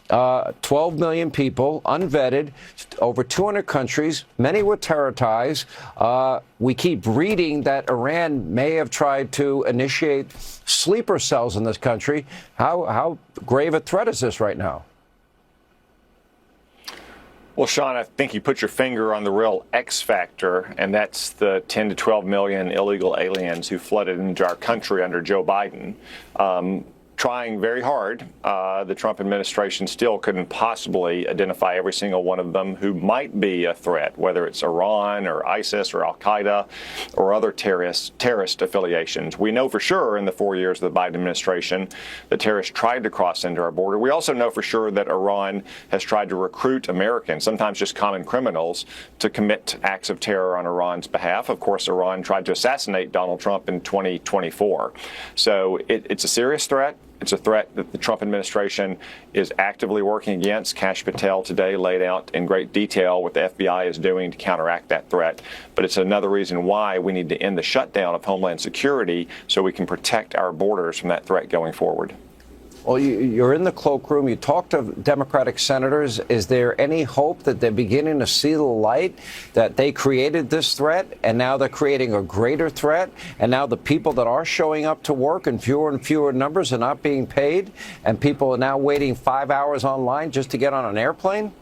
12 million people, unvetted, over 200 countries, many with terror ties. We keep reading that Iran may have tried to initiate sleeper cells in this country. How grave a threat is this right now? Well, Sean, I think you put your finger on the real X factor, and that's the 10 to 12 million illegal aliens who flooded into our country under Joe Biden. Trying very hard. The Trump administration still couldn't possibly identify every single one of them who might be a threat, whether it's Iran or ISIS or Al-Qaeda or other terrorist affiliations. We know for sure in the 4 years of the Biden administration that terrorists tried to cross into our border. We also know for sure that Iran has tried to recruit Americans, sometimes just common criminals, to commit acts of terror on Iran's behalf. Of course, Iran tried to assassinate Donald Trump in 2024. So it's a serious threat. It's a threat that the Trump administration is actively working against. Kash Patel today laid out in great detail what the FBI is doing to counteract that threat. But it's another reason why we need to end the shutdown of Homeland Security so we can protect our borders from that threat going forward. Well, you're in the cloakroom. You talk to Democratic senators. Is there any hope that they're beginning to see the light, that they created this threat and now they're creating a greater threat? And now the people that are showing up to work in fewer and fewer numbers are not being paid, and people are now waiting 5 hours online just to get on an airplane?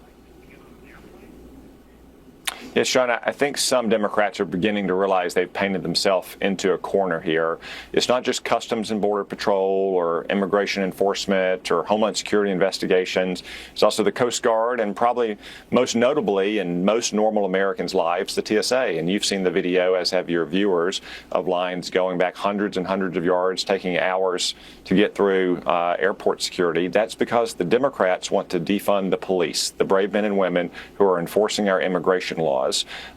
Yes, Sean, I think some Democrats are beginning to realize they've painted themselves into a corner here. It's not just Customs and Border Patrol or immigration enforcement or Homeland Security investigations. It's also the Coast Guard and probably most notably in most normal Americans' lives, the TSA. And you've seen the video, as have your viewers, of lines going back hundreds and hundreds of yards, taking hours to get through airport security. That's because the Democrats want to defund the police, the brave men and women who are enforcing our immigration laws.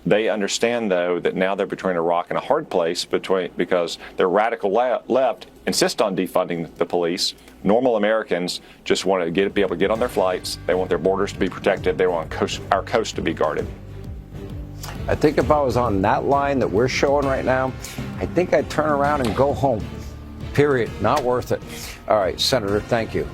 They understand, though, that now they're between a rock and a hard place because their radical left insist on defunding the police. Normal Americans just want to be able to get on their flights. They want their borders to be protected. They want our coast to be guarded. I think if I was on that line that we're showing right now, I think I'd turn around and go home. Period. Not worth it. All right, Senator, thank you.